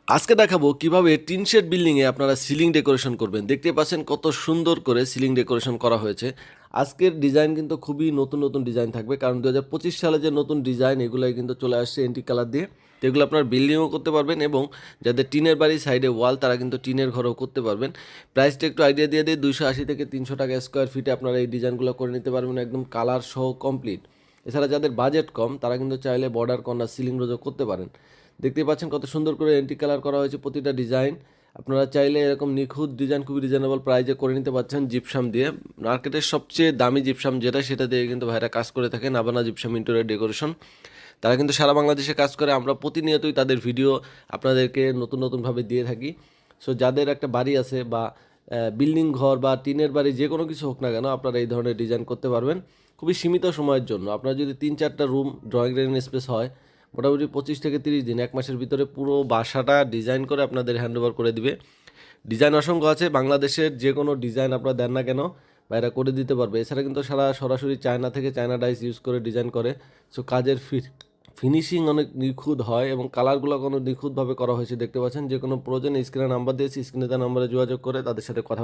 আজকে দেখাবো কিভাবে টিন শেড বিল্ডিংয়ে আপনারা সিলিং ডেকোরেশন করবেন। দেখতে পাচ্ছেন কত সুন্দর করে সিলিং ডেকোরেশন করা হয়েছে। আজকের ডিজাইন কিন্তু খুবই নতুন নতুন ডিজাইন থাকবে, কারণ 2025 সালে যে নতুন ডিজাইন এগুলাই কিন্তু চলে আসছে এন্টিক কালার দিয়ে। তো এগুলো আপনার বিল্ডিংও করতে পারবেন এবং যাদের টিনের বাড়ি সাইডে ওয়াল তারা কিন্তু টিনের ঘরও করতে পারবেন। প্রাইসটা একটু আইডিয়া দিয়ে দিই, 280 থেকে 300 টাকা স্কোয়ার ফিটে আপনারা এই ডিজাইনগুলো করে নিতে পারবেন, একদম কালার সহ কমপ্লিট। এছাড়া যাদের বাজেট কম তারা কিন্তু চাইলে বর্ডার কর্নার সিলিং রোজও করতে পারেন। দেখতেই পাচ্ছেন কত সুন্দর করে এন্টি কালার করা হয়েছে প্রতিটা ডিজাইন। আপনারা চাইলে এরকম নিখুঁত ডিজাইন খুবই রিজনেবল প্রাইজে করে নিতে পারছেন জিপসাম দিয়ে। মার্কেটের সবচেয়ে দামি জিপসাম যেটা, সেটা দিয়ে কিন্তু ভাইরা কাজ করে থাকেন, নাবানা জিপসাম ইন্টেরিয়র ডেকোরেশন। তারা কিন্তু সারা বাংলাদেশে কাজ করে, আমরা প্রতিনিয়তই তাদের ভিডিও আপনাদেরকে নতুন নতুনভাবে দিয়ে থাকি। সো যাদের একটা বাড়ি আছে বা বিল্ডিং ঘর বা টিনের বাড়ি যে কোনো কিছু হোক না কেন, আপনারা এই ধরনের ডিজাইন করতে পারবেন খুবই সীমিত সময়ের জন্য। আপনার যদি 3-4টা রুম, ড্রয়িং রুম স্পেস হয়, মোটামুটি 25 থেকে 30 দিন, 1 মাসের ভিতরে পুরো বাসাটা ডিজাইন করে আপনাদের হ্যান্ডওভার করে দিবে। ডিজাইন অসংখ্য আছে, বাংলাদেশের যে কোনো ডিজাইন আপনারা দেন না কেন বাইরে করে দিতে পারবে। এছাড়া কিন্তু সরাসরি চায়না থেকে চায়না ডাইস ইউজ করে ডিজাইন করে। সো কাজের ফিনিশিং অনেক নিখুঁত হয় এবং কালারগুলো কোনো নিখুঁতভাবে করা হয়েছে। দেখতে পাচ্ছেন, যে কোনো প্রয়োজনে স্ক্রিনে নাম্বার দিয়েছি, স্ক্রিনে তার নাম্বারে যোগাযোগ করে তাদের সাথে কথা বলুন।